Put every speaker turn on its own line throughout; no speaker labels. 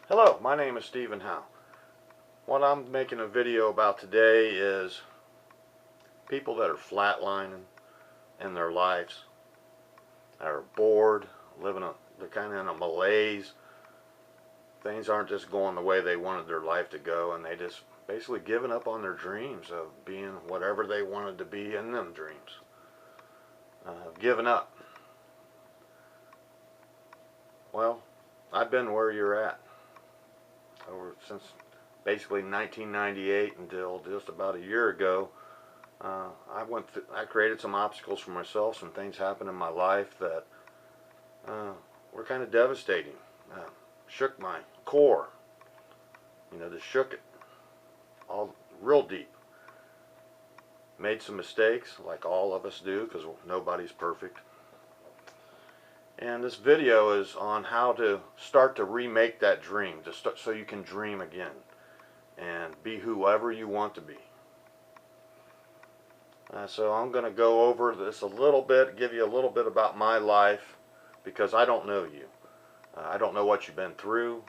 Hello, my name is Stephen Howe. What I'm making a video about today is people that are flatlining in their lives, that are bored, they're kind of in a malaise. Things aren't just going the way they wanted their life to go, and they just basically giving up on their dreams of being whatever they wanted to be in them dreams. Giving up. Well, I've been where you're at since basically 1998 until just about a year ago. I created some obstacles for myself. Some things happened in my life that were kind of devastating. Shook my core. Just shook it all real deep. Made some mistakes, like all of us do, because nobody's perfect. And this video is on how to start to remake that dream, so you can dream again and be whoever you want to be. So I'm going to go over this a little bit, give you a little bit about my life, because I don't know you. I don't know what you've been through.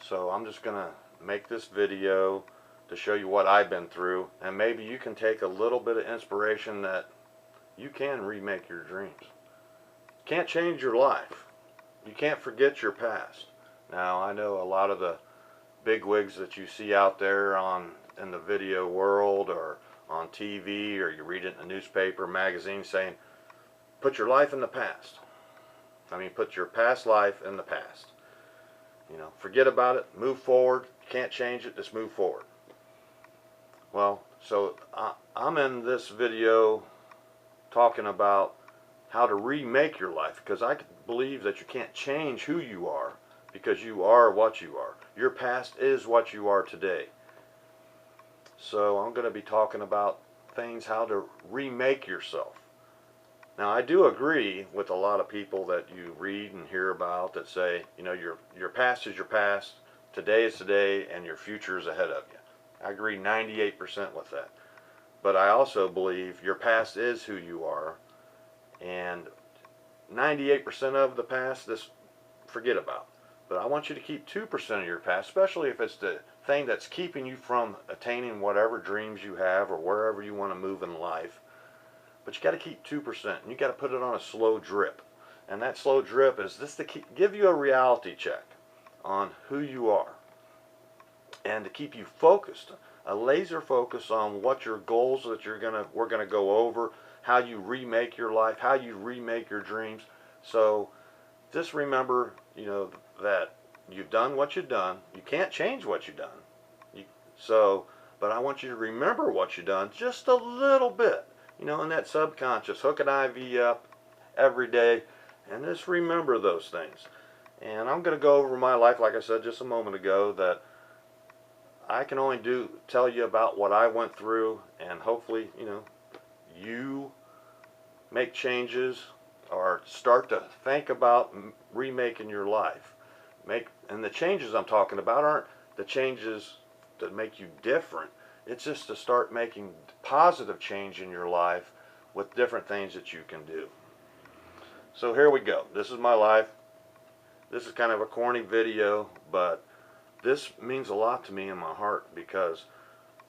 So I'm just going to make this video to show you what I've been through, and maybe you can take a little bit of inspiration that you can remake your dreams. You can't change your life. You can't forget your past. Now, I know a lot of the bigwigs that you see out there in the video world or on TV, or you read it in a newspaper, magazine, saying, put your life in the past. Put your past life in the past. Forget about it, move forward. You can't change it, just move forward. Well, so I'm in this video talking about how to remake your life, because I believe that you can't change who you are, because you are what you are. Your past is what you are today. So I'm going to be talking about things, how to remake yourself. Now, I do agree with a lot of people that you read and hear about that say, your past is your past, today is today, and your future is ahead of you. I agree 98% with that. But I also believe your past is who you are, and 98% of the past, just forget about. But I want you to keep 2% of your past, especially if it's the thing that's keeping you from attaining whatever dreams you have or wherever you want to move in life. But you got to keep 2%, and you got to put it on a slow drip. And that slow drip is just to give you a reality check on who you are, and to keep you focused, a laser focus on what your goals that we're gonna go over, how you remake your life, how you remake your dreams. So just remember, that you've done what you've done. You can't change what you've done. But I want you to remember what you've done just a little bit. In that subconscious, hook an IV up every day, and just remember those things. And I'm going to go over my life, like I said just a moment ago, that I can only tell you about what I went through, and hopefully, you make changes or start to think about remaking your life. And the changes I'm talking about aren't the changes that make you different. It's just to start making positive change in your life with different things that you can do. So here we go. This is my life. This is kind of a corny video, but this means a lot to me in my heart, because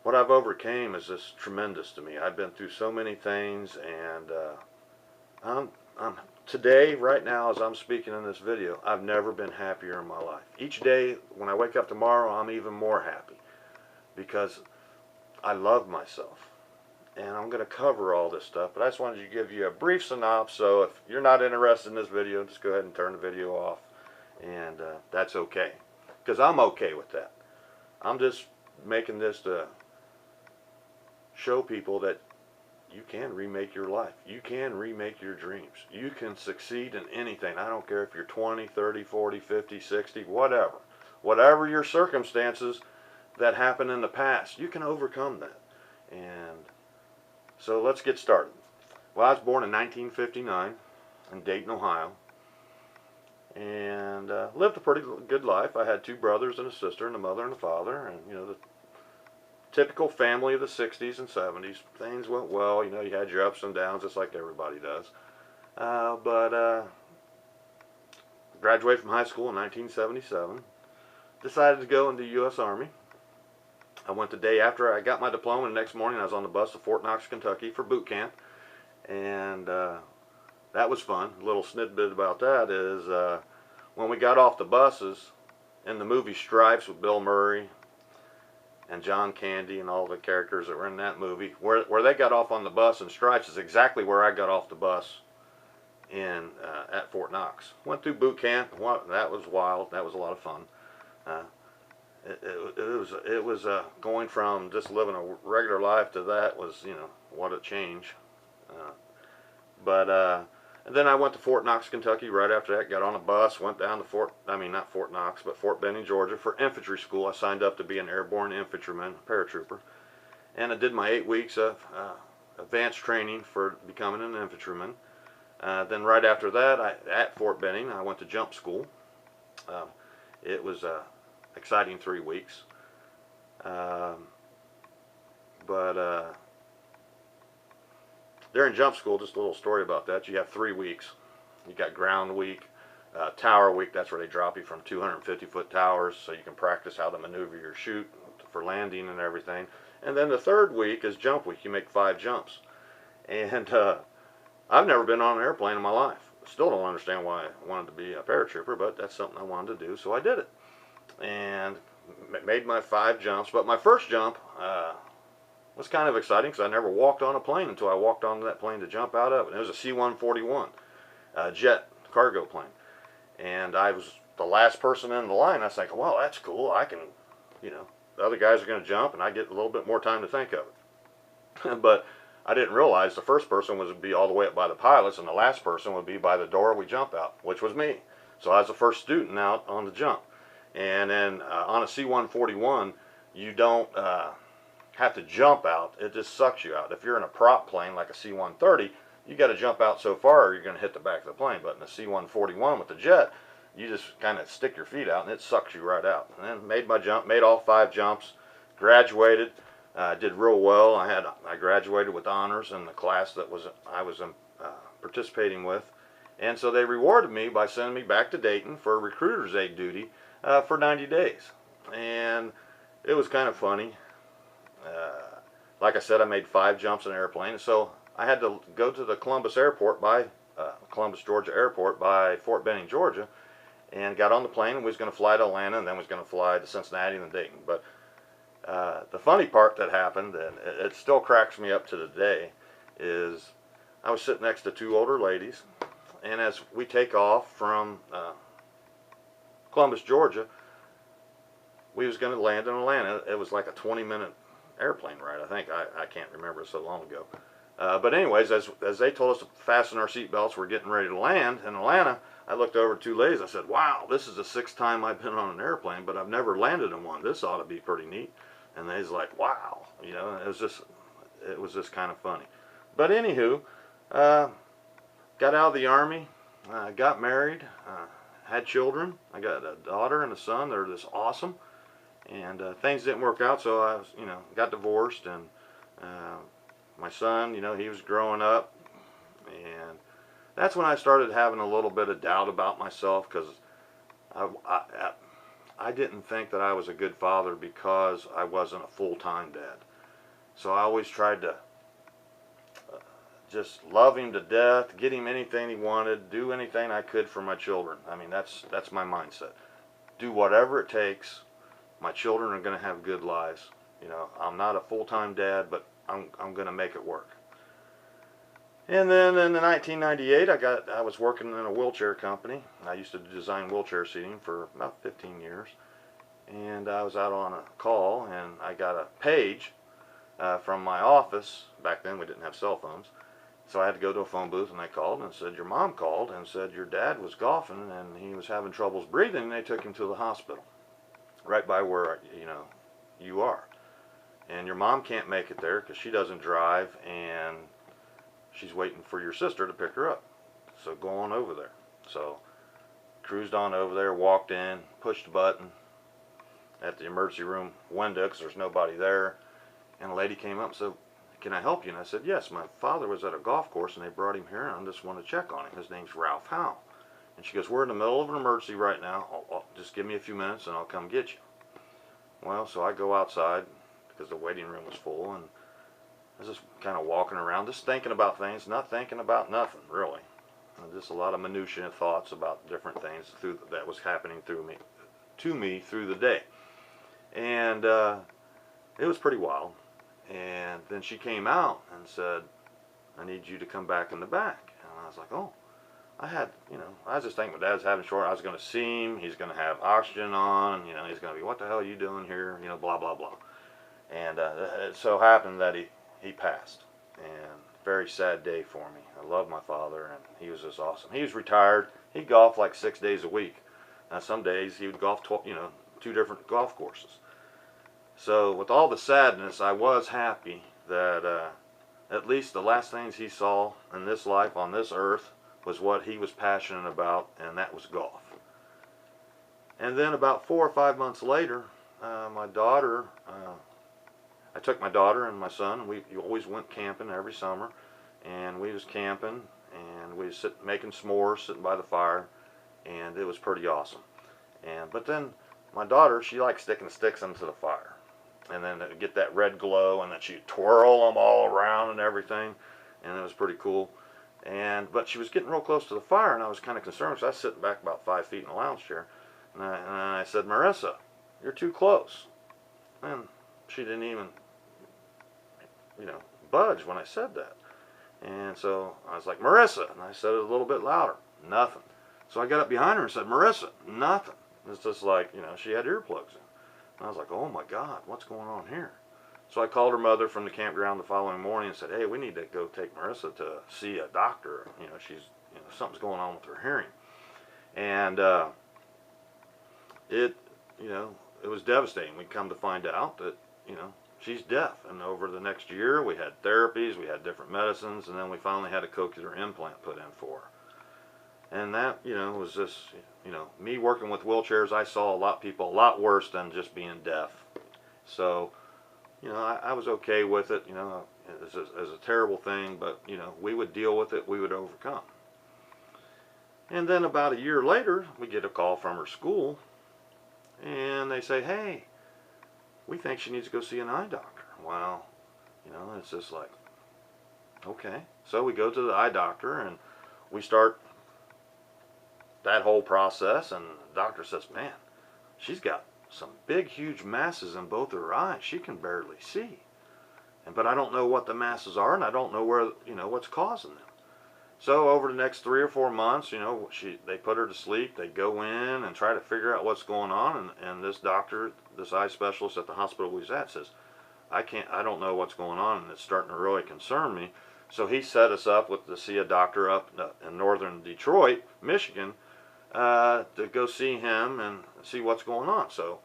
what I've overcame is just tremendous to me. I've been through so many things, and I'm today, right now, as I'm speaking in this video, I've never been happier in my life. Each day, when I wake up tomorrow, I'm even more happy, because I love myself. And I'm going to cover all this stuff, but I just wanted to give you a brief synopsis. So if you're not interested in this video, just go ahead and turn the video off, and that's okay, because I'm okay with that. I'm just making this to show people that you can remake your life. You can remake your dreams. You can succeed in anything. I don't care if you're 20, 30, 40, 50, 60, whatever. Whatever your circumstances that happened in the past, you can overcome that. And so let's get started. Well, I was born in 1959 in Dayton, Ohio, and lived a pretty good life. I had 2 brothers and a sister, and a mother and a father, and the typical family of the 60s and 70s. Things went well. You had your ups and downs, just like everybody does. But graduated from high school in 1977. Decided to go into the U.S. Army. I went the day after I got my diploma, and the next morning I was on the bus to Fort Knox, Kentucky for boot camp. And that was fun. A little snippet about that is when we got off the buses in the movie Stripes with Bill Murray and John Candy and all the characters that were in that movie, where they got off on the bus in Stripes is exactly where I got off the bus in at Fort Knox. Went through boot camp. That was wild. That was a lot of fun. Uh, it was going from just living a regular life to that was, you know, what a change. And then I went to Fort Knox, Kentucky right after that, got on a bus, went down to not Fort Knox, but Fort Benning, Georgia for infantry school. I signed up to be an airborne infantryman, paratrooper. And I did my 8 weeks of advanced training for becoming an infantryman. Then right after that, at Fort Benning, I went to jump school. It was a exciting 3 weeks. During jump school, just a little story about that, you have 3 weeks. You got ground week, tower week, that's where they drop you from 250-foot towers so you can practice how to maneuver your chute for landing and everything. And then the 3rd week is jump week. You make 5 jumps. And I've never been on an airplane in my life. Still don't understand why I wanted to be a paratrooper, but that's something I wanted to do, so I did it. And made my 5 jumps. But my first jump was kind of exciting because I never walked on a plane until I walked onto that plane to jump out of it. And it was a C-141 jet cargo plane. And I was the last person in the line. I was thinking, well, that's cool. I can, you know, the other guys are going to jump and I get a little bit more time to think of it. But I didn't realize the first person would be all the way up by the pilots and the last person would be by the door we jump out, which was me. So I was the first student out on the jump. And then on a C-141, you don't have to jump out. It just sucks you out. If you're in a prop plane like a C-130, you got to jump out so far or you're going to hit the back of the plane. But in the C-141 with the jet, you just kind of stick your feet out and it sucks you right out. And then made my jump, made all 5 jumps, graduated, did real well. I graduated with honors in the class that I was participating with. And so they rewarded me by sending me back to Dayton for recruiter's aid duty for 90 days. And it was kind of funny. Like I said, I made 5 jumps in an airplane. So I had to go to the Columbus airport Columbus, Georgia airport by Fort Benning, Georgia, and got on the plane and was going to fly to Atlanta and then was going to fly to Cincinnati and then Dayton. But the funny part that happened, and it still cracks me up to today, is I was sitting next to 2 older ladies, and as we take off from Columbus, Georgia, we was going to land in Atlanta. It was like a 20-minute airplane ride, I think. I can't remember, so long ago. But anyways, as they told us to fasten our seatbelts, we're getting ready to land in Atlanta, I looked over at 2 ladies. I said, wow, this is the 6th time I've been on an airplane, but I've never landed in one. This ought to be pretty neat. And they was like, wow. You know, it was just kind of funny. But anywho, got out of the Army, got married, had children. I got a daughter and a son. They're just awesome. And things didn't work out, so I was, you know, got divorced, and my son, you know, he was growing up, and that's when I started having a little bit of doubt about myself, because I didn't think that I was a good father because I wasn't a full-time dad. So I always tried to just love him to death, get him anything he wanted, do anything I could for my children. I mean, that's my mindset. Do whatever it takes. My children are going to have good lives. You know, I'm not a full-time dad, but I'm going to make it work. And then in 1998, I was working in a wheelchair company. I used to design wheelchair seating for about 15 years. And I was out on a call, and I got a page from my office. Back then, we didn't have cell phones. So I had to go to a phone booth, and I called and said, your mom called and said your dad was golfing, and he was having troubles breathing, and they took him to the hospital, right by where, you know, you are. And your mom can't make it there because she doesn't drive, and she's waiting for your sister to pick her up. So go on over there. So cruised on over there, walked in, pushed a button at the emergency room window because there's nobody there. And a lady came up and said, can I help you? And I said, yes, my father was at a golf course and they brought him here and I just want to check on him. His name's Ralph Howe. And she goes, we're in the middle of an emergency right now. Just give me a few minutes and I'll come get you. Well, so I go outside because the waiting room was full, and I was just kind of walking around, just thinking about things, not thinking about nothing, really. Just a lot of minutiae thoughts about different things that was happening to me through the day. And it was pretty wild. And then she came out and said, I need you to come back in the back. And I was like, oh. I was just thinking my dad's having short. I was going to see him. He's going to have oxygen on. He's going to be, what the hell are you doing here? Blah, blah, blah. And it so happened that he passed. And very sad day for me. I love my father, and he was just awesome. He was retired. He golfed like 6 days a week. Now, some days he would golf 2 different golf courses. So with all the sadness, I was happy that at least the last things he saw in this life on this earth was what he was passionate about, and that was golf. And then about 4 or 5 months later, my daughter, I took my daughter and my son, and we always went camping every summer, and we was camping, and we was making s'mores, sitting by the fire, and it was pretty awesome. But then my daughter, she liked sticking sticks into the fire, and then it would get that red glow, and then she'd twirl them all around and everything, and it was pretty cool. But she was getting real close to the fire, and I was kind of concerned, so I was sitting back about 5 feet in the lounge chair, and I said, Marissa, you're too close. And she didn't even, budge when I said that. And so I was like, Marissa, and I said it a little bit louder. Nothing. So I got up behind her and said, Marissa, nothing. It's just like, she had earplugs in. And I was like, oh my God, what's going on here? So I called her mother from the campground the following morning and said, hey, we need to go take Marissa to see a doctor. She's, something's going on with her hearing. And it was devastating. We come to find out that, she's deaf. And over the next year, we had therapies, we had different medicines, and then we finally had a cochlear implant put in for her. And that, was just, me working with wheelchairs, I saw people a lot worse than just being deaf. So, I was okay with it, as a terrible thing, but, we would deal with it, we would overcome. And then about a year later, we get a call from her school, and they say, hey, we think she needs to go see an eye doctor. Well, it's just like, okay. So we go to the eye doctor, and we start that whole process, and the doctor says, man, she's got some big, huge masses in both her eyes. She can barely see. But I don't know what the masses are, and I don't know where, what's causing them. So over the next 3 or 4 months, they put her to sleep. They go in and try to figure out what's going on. And this doctor, this eye specialist at the hospital we was at, says, I don't know what's going on, and it's starting to really concern me. So he set us up to see a doctor up in northern Detroit, Michigan, to go see him and see what's going on. So,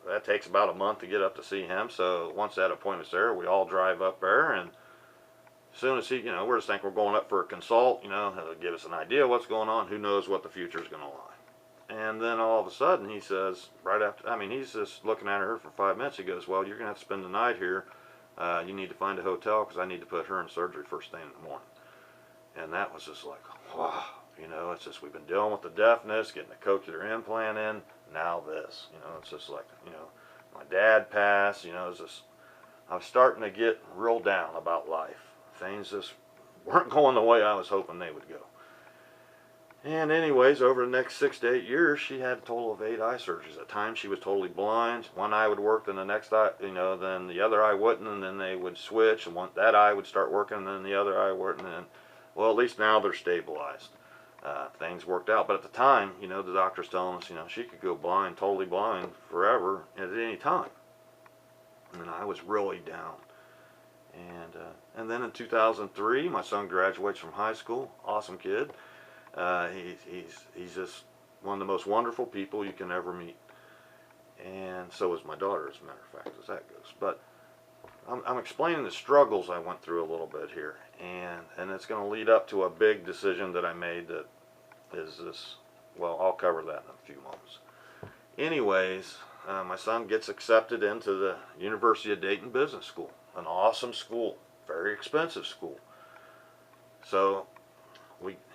that takes about a month to get up to see him. So once that appointment's there, we all drive up there, and as soon as we're just thinking we're going up for a consult, he'll give us an idea of what's going on. Who knows what the future's going to lie. And then all of a sudden he says, he's just looking at her for 5 minutes. He goes, well, you're going to have to spend the night here. You need to find a hotel because I need to put her in surgery first thing in the morning. And that was just like, wow. It's just, we've been dealing with the deafness, getting the cochlear implant in, now this. It's just like, my dad passed, it's just, I was starting to get real down about life. Things just weren't going the way I was hoping they would go. And anyways, over the next 6 to 8 years, she had a total of 8 eye surgeries. At times she was totally blind. One eye would work, then the next eye, then the other eye wouldn't, and then they would switch, and that eye would start working, and then the other eye wouldn't, and well, at least now they're stabilized. Things worked out, but at the time, the doctor's telling us, she could go blind, totally blind, forever, at any time. And I was really down. And then in 2003, my son graduates from high school. Awesome kid. He's just one of the most wonderful people you can ever meet. And so is my daughter, as a matter of fact, as that goes. But I'm explaining the struggles I went through a little bit here, and it's going to lead up to a big decision that I made that is this. Well, I'll cover that in a few moments. Anyways, my son gets accepted into the University of Dayton Business School, an awesome school, very expensive school. So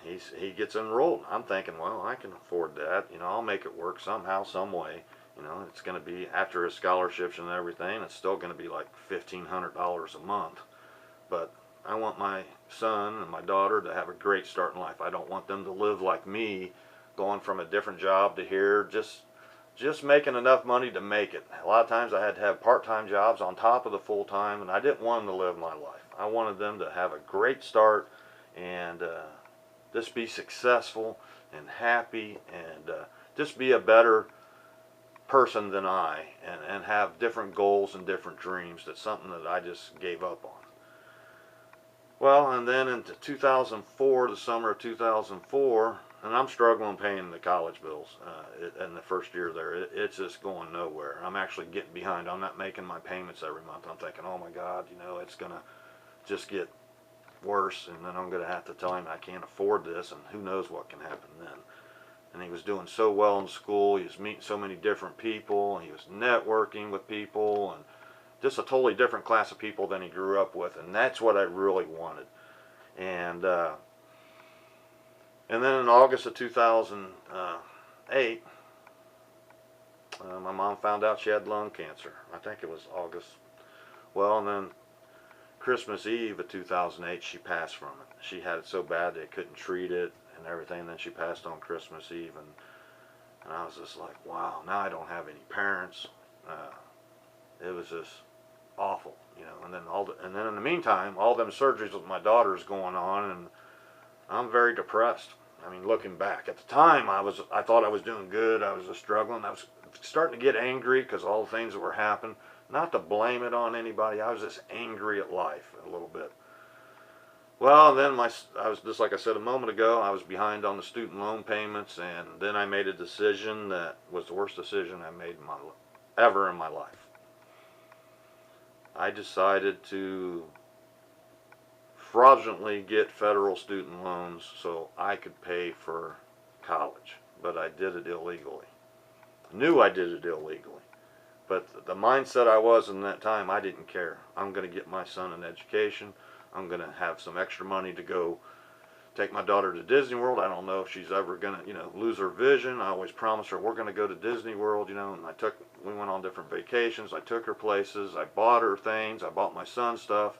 he gets enrolled. I'm thinking, well, I can afford that. You know, I'll make it work somehow, some way. You know, it's going to be, after his scholarships and everything, it's still going to be like $1,500 a month. But I want my son and my daughter to have a great start in life. I don't want them to live like me, going from a different job to here, just making enough money to make it. A lot of times I had to have part-time jobs on top of the full-time, and I didn't want them to live my life. I wanted them to have a great start and just be successful and happy and just be a better person than I, and have different goals and different dreams. That's something that I just gave up on. Well, and then into 2004, the summer of 2004, and I'm struggling paying the college bills in the first year there. It's just going nowhere. I'm actually getting behind. I'm not making my payments every month. I'm thinking, oh my God, you know, it's going to just get worse, and then I'm going to have to tell him I can't afford this, and who knows what can happen then. And he was doing so well in school. He was meeting so many different people. He was networking with people, and just a totally different class of people than he grew up with. And that's what I really wanted. And then in August of 2008, my mom found out she had lung cancer. I think it was August. Well, and then Christmas Eve of 2008, she passed from it. She had it so bad they couldn't treat it and everything. And then she passed on Christmas Eve, and I was just like, wow, now I don't have any parents. It was just awful, you know. And then in the meantime, all them surgeries with my daughter's going on, and I'm very depressed. I mean, looking back at the time, I thought I was doing good. I was just struggling. I was starting to get angry because all the things that were happening. Not to blame it on anybody. I was just angry at life a little bit. Well, then I was, just like I said a moment ago, I was behind on the student loan payments, and then I made a decision that was the worst decision I made ever in my life. I decided to fraudulently get federal student loans so I could pay for college, but I did it illegally. Knew I did it illegally. But the mindset I was in that time, I didn't care. I'm going to get my son an education. I'm going to have some extra money to go take my daughter to Disney World. I don't know if she's ever going to, you know, lose her vision. I always promised her we're going to go to Disney World, you know, and we went on different vacations. I took her places. I bought her things. I bought my son stuff,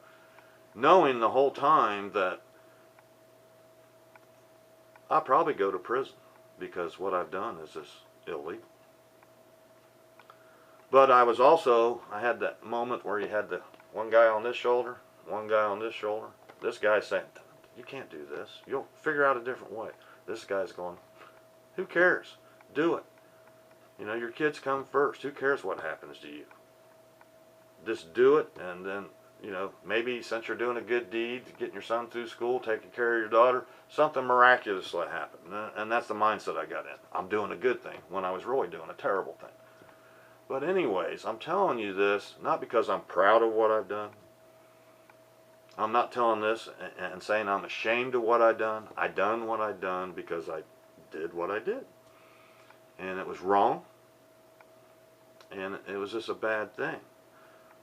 knowing the whole time that I'll probably go to prison because what I've done is just illegal. But I had that moment where you had the one guy on this shoulder, one guy on this shoulder. This guy's saying, you can't do this. You'll figure out a different way. This guy's going, who cares? Do it. You know, your kids come first. Who cares what happens to you? Just do it, and then, you know, maybe since you're doing a good deed, getting your son through school, taking care of your daughter, something miraculous will happen. And that's the mindset I got in. I'm doing a good thing when I was really doing a terrible thing. But anyways, I'm telling you this, not because I'm proud of what I've done. I'm not telling this and saying I'm ashamed of what I've done. I done what I done because I did what I did. And it was wrong. And it was just a bad thing.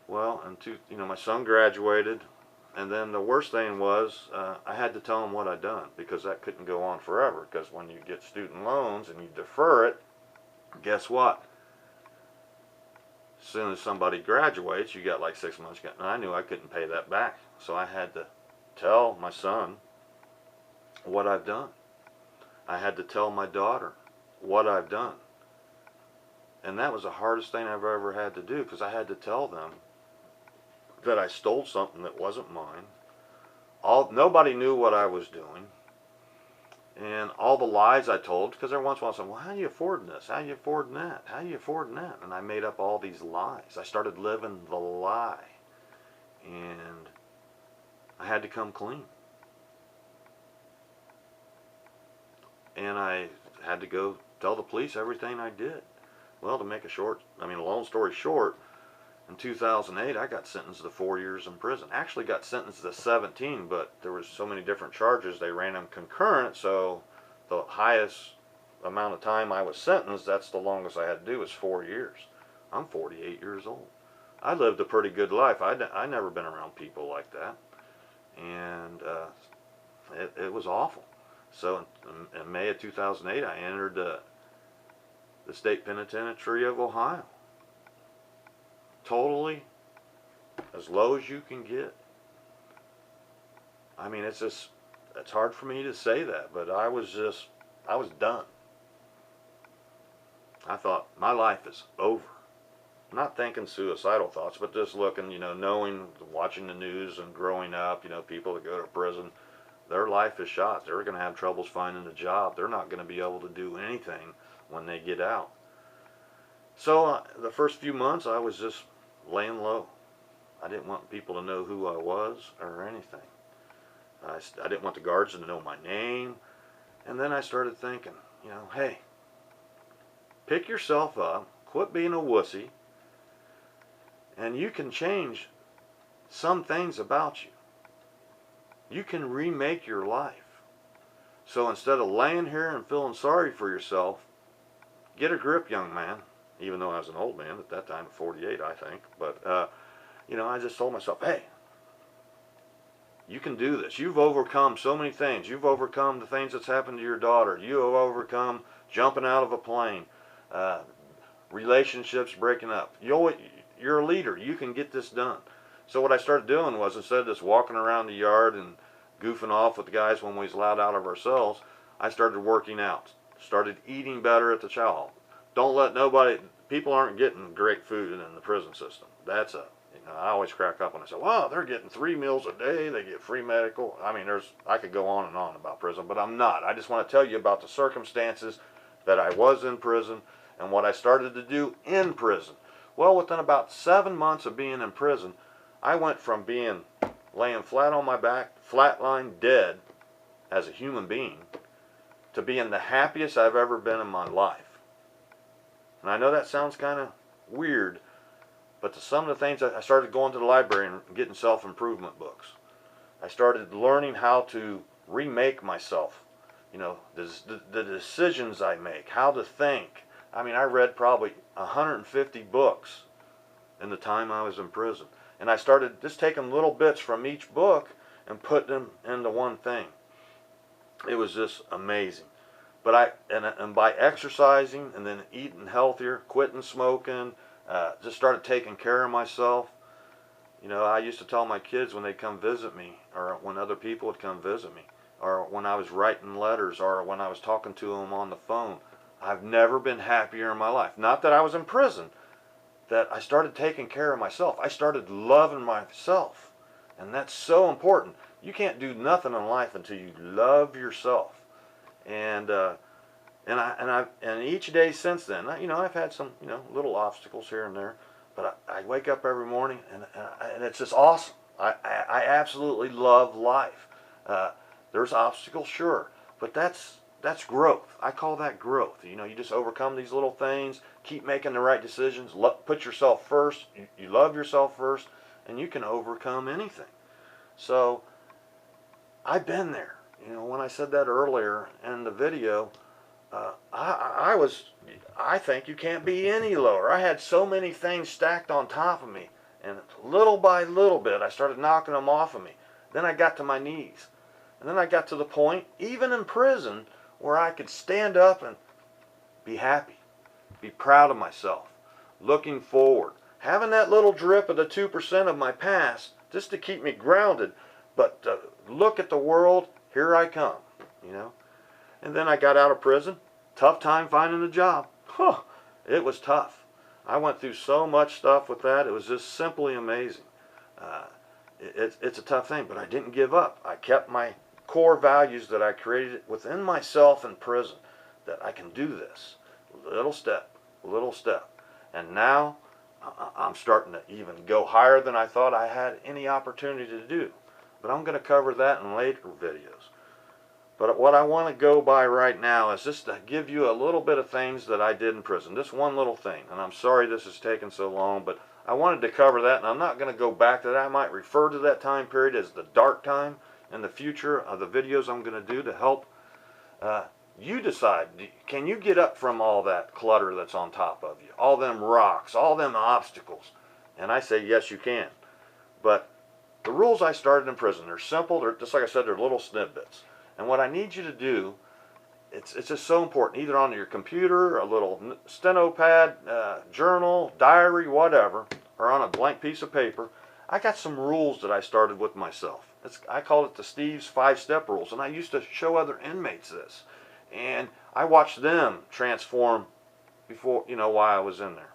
Well, you know, my son graduated. And then the worst thing was I had to tell him what I'd done, because that couldn't go on forever. Because when you get student loans and you defer it, guess what? As soon as somebody graduates, you got like 6 months, and I knew I couldn't pay that back. So I had to tell my son what I've done. I had to tell my daughter what I've done. And that was the hardest thing I've ever had to do, because I had to tell them that I stole something that wasn't mine. Nobody knew what I was doing. And all the lies I told, because every once in a while I said, well, how are you affording this? How are you affording that? How are you affording that? And I made up all these lies. I started living the lie. And I had to come clean. And I had to go tell the police everything I did. Well, to make a long story short, in 2008, I got sentenced to 4 years in prison. Actually got sentenced to 17, but there was so many different charges, they ran them concurrent, so the highest amount of time I was sentenced, that's the longest I had to do, was 4 years. I'm 48 years old. I lived a pretty good life. I never been around people like that. And it was awful. So in May of 2008, I entered the state penitentiary of Ohio. Totally as low as you can get. I mean, it's hard for me to say that, but I was done. I thought, my life is over. Not thinking suicidal thoughts, but just looking, knowing, watching the news and growing up, people that go to prison, their life is shot. They're going to have troubles finding a job. They're not going to be able to do anything when they get out. So the first few months, I was just laying low. I didn't want people to know who I was or anything. I didn't want the guards to know my name. And then I started thinking, hey, pick yourself up, quit being a wussy, and you can change some things about you. You can remake your life. So instead of laying here and feeling sorry for yourself, get a grip, young man. Even though I was an old man at that time, 48, I think. But, I just told myself, hey, you can do this. You've overcome so many things. You've overcome the things that's happened to your daughter. You have overcome jumping out of a plane, relationships breaking up. You're a leader. You can get this done. So what I started doing was, instead of just walking around the yard and goofing off with the guys when we was allowed out of our cells, I started working out. Started eating better at the chow. Don't let nobody, people aren't getting great food in the prison system. That's I always crack up when I say, wow, they're getting 3 meals a day, they get free medical. I mean, I could go on and on about prison, but I'm not. I just want to tell you about the circumstances that I was in prison and what I started to do in prison. Well, within about 7 months of being in prison, I went from being laying flat on my back, flatline dead as a human being, to being the happiest I've ever been in my life. And I know that sounds kind of weird, but to some of the things, I started going to the library and getting self-improvement books. I started learning how to remake myself. The decisions I make, how to think. I mean, I read probably 150 books in the time I was in prison. And I started just taking little bits from each book and putting them into one thing. It was just amazing. But and by exercising and then eating healthier, quitting smoking, just started taking care of myself. I used to tell my kids when they come visit me, or when other people would come visit me, or when I was writing letters, or when I was talking to them on the phone, I've never been happier in my life. Not that I was in prison, that I started taking care of myself. I started loving myself. And that's so important. You can't do nothing in life until you love yourself. And each day since then, I've had some, little obstacles here and there, but I wake up every morning and it's just awesome. I absolutely love life. There's obstacles, sure, but that's growth. I call that growth. You just overcome these little things, keep making the right decisions, put yourself first, you love yourself first, and you can overcome anything. So I've been there. When I said that earlier in the video, I think you can't be any lower. I had so many things stacked on top of me, and little by little bit, I started knocking them off of me. Then I got to my knees. And then I got to the point, even in prison, where I could stand up and be happy, be proud of myself, looking forward, having that little drip of the 2% of my past just to keep me grounded, but look at the world, here I come, And then I got out of prison, tough time finding a job. It was tough. I went through so much stuff with that, it was just simply amazing. It's a tough thing, but I didn't give up. I kept my core values that I created within myself in prison, that I can do this, little step, little step. And now I'm starting to even go higher than I thought I had any opportunity to do. But I'm going to cover that in later videos. But what I want to go by right now is just to give you a little bit of things that I did in prison. Just one little thing. And I'm sorry this has taken so long, but I wanted to cover that, and I'm not going to go back to that. I might refer to that time period as the dark time in the future of the videos I'm going to do to help you decide. Can you get up from all that clutter that's on top of you? All them rocks, all them obstacles. And I say, yes, you can. But the rules I started in prison, they're simple. They're, just like I said, they're little snippets. And what I need you to do, it's just so important, either on your computer, a little steno pad, journal, diary, whatever, or on a blank piece of paper. I got some rules that I started with myself. I call it the Steve's 5-step rules, and I used to show other inmates this. And I watched them transform before, while I was in there.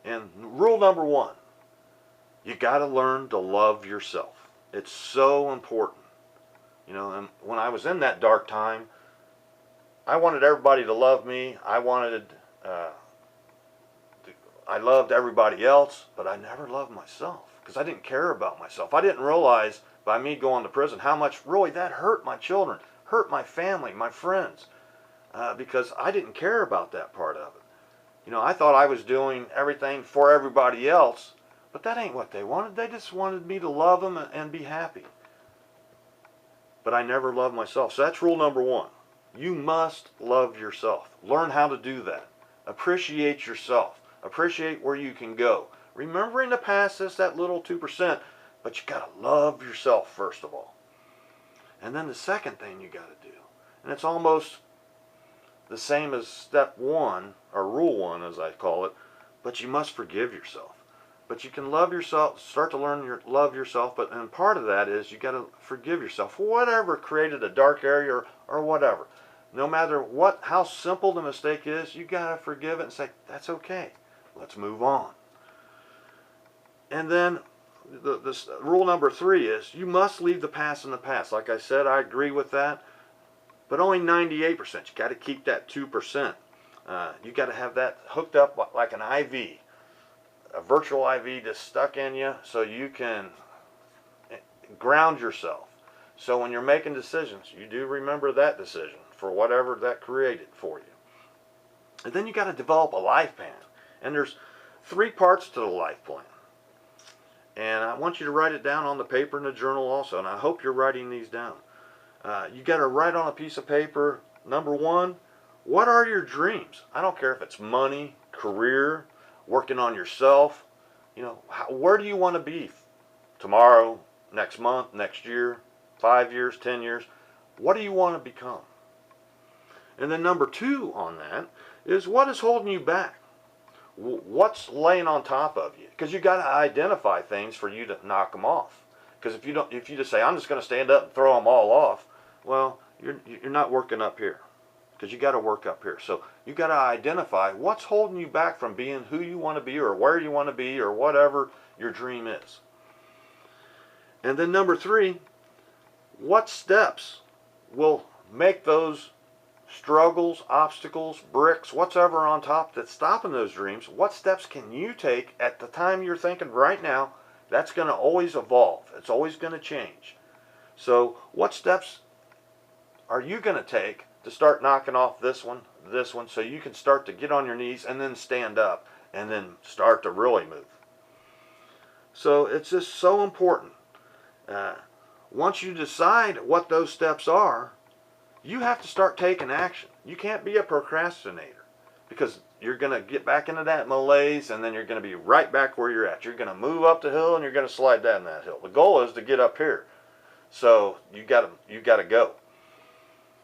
And rule number 1, you got to learn to love yourself. It's so important. And when I was in that dark time, I wanted everybody to love me. I loved everybody else, but I never loved myself because I didn't care about myself. I didn't realize by me going to prison how much really that hurt my children, hurt my family, my friends, because I didn't care about that part of it. I thought I was doing everything for everybody else, but that ain't what they wanted. They just wanted me to love them and be happy. But I never loved myself. So that's rule number 1. You must love yourself. Learn how to do that. Appreciate yourself. Appreciate where you can go. Remember in the past, that's that little 2%, but you got to love yourself first of all. And then the second thing you got to do, and it's almost the same as step 1, or rule 1 as I call it, but you must forgive yourself. But you can love yourself, start to love yourself, and part of that is you got to forgive yourself for whatever created a dark area or whatever. No matter how simple the mistake is, you got to forgive it and say, that's okay. Let's move on. And then this rule number 3 is you must leave the past in the past. Like I said, I agree with that, but only 98%. You got to keep that 2%. You got to have that hooked up like an IV. A virtual IV just stuck in you so you can ground yourself. So when you're making decisions, you do remember that decision for whatever that created for you. And then you got to develop a life plan. And there's 3 parts to the life plan. And I want you to write it down on the paper in the journal also. And I hope you're writing these down. You got to write on a piece of paper, number 1, what are your dreams? I don't care if it's money, career, working on yourself. Where do you want to be tomorrow, next month, next year, 5 years, 10 years? What do you want to become? And then number 2 on that is what is holding you back? What's laying on top of you? Because you got to identify things for you to knock them off. Because if you just say, I'm just going to stand up and throw them all off, well, you're not working up here. Because you got to work up here. So you got to identify what's holding you back from being who you want to be or where you want to be or whatever your dream is. And then number 3, what steps will make those struggles, obstacles, bricks, whatever on top that's stopping those dreams, what steps can you take at the time you're thinking right now? That's going to always evolve. It's always going to change. So what steps are you going to take to start knocking off this one, so you can start to get on your knees and then stand up and then start to really move. So it's just so important. Once you decide what those steps are, you have to start taking action. You can't be a procrastinator because you're going to get back into that malaise and then you're going to be right back where you're at. You're going to move up the hill and you're going to slide down that hill. The goal is to get up here. So you got to go.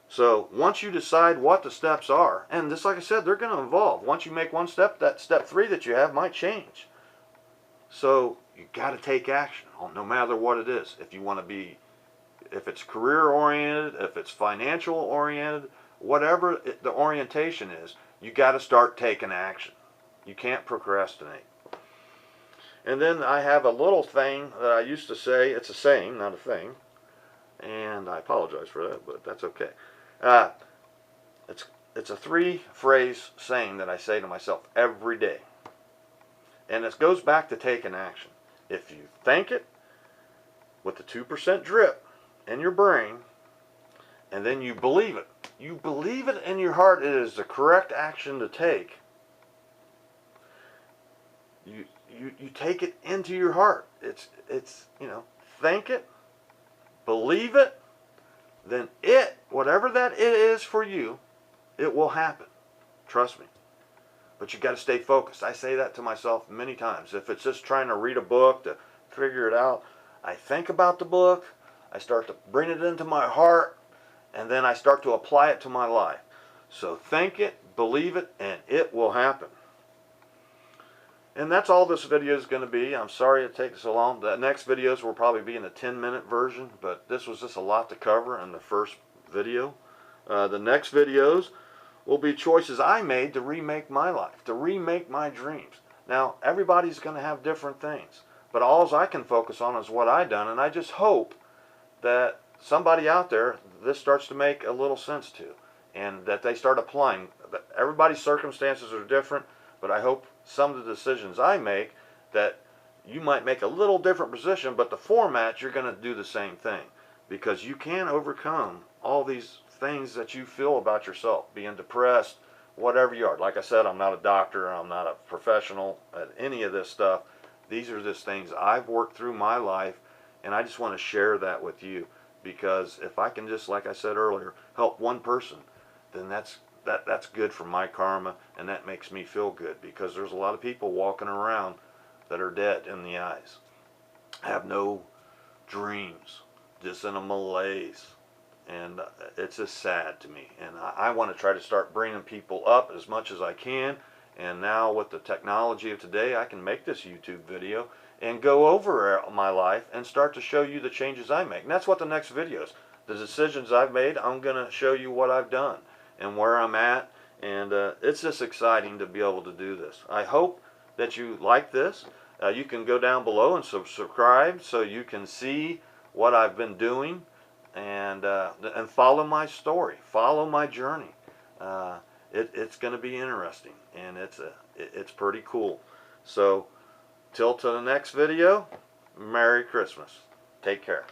So once you decide what the steps are, and just like I said, they're going to evolve. Once you make one step, that step 3 that you have might change. So you got to take action, no matter what it is. If you want to be, if it's career oriented, if it's financial oriented, whatever the orientation is, you got to start taking action. You can't procrastinate. And then I have a little thing that I used to say. It's a saying, not a thing. And I apologize for that, but that's okay. It's a 3-phrase saying that I say to myself every day. And it goes back to taking action. If you think it with the 2% drip in your brain, and then you believe it in your heart it is the correct action to take, you take it into your heart. It's think it, believe it, then whatever that it is for you, it will happen. Trust me. But you got to stay focused. I say that to myself many times. If it's just trying to read a book to figure it out, I think about the book, I start to bring it into my heart, and then I start to apply it to my life. So think it, believe it, and it will happen. And that's all this video is going to be. I'm sorry it takes so long. The next videos will probably be in a 10-minute version, but this was just a lot to cover in the first video. The next videos will be choices I made to remake my life, to remake my dreams. Now, everybody's going to have different things, but all I can focus on is what I done, and I just hope that somebody out there, this starts to make a little sense to, and that they start applying. Everybody's circumstances are different, but I hope some of the decisions I make, that you might make a little different position, but the format, you're going to do the same thing, because you can overcome all these things that you feel about yourself, being depressed, whatever you are. Like I said, I'm not a doctor, I'm not a professional at any of this stuff. These are just things I've worked through my life, and I just want to share that with you, because if I can just, like I said earlier, help one person, then that's good for my karma, and that makes me feel good, because there's a lot of people walking around that are dead in the eyes, have no dreams, just in a malaise, and it's just sad to me. And I want to try to start bringing people up as much as I can, and now with the technology of today, I can make this YouTube video and go over my life and start to show you the changes I make. And that's what the next videos, the decisions I've made, I'm going to show you what I've done and where I'm at, and it's just exciting to be able to do this. I hope that you like this. You can go down below and subscribe so you can see what I've been doing, and follow my story, follow my journey. It's going to be interesting, and it's pretty cool. So till to the next video, Merry Christmas. Take care.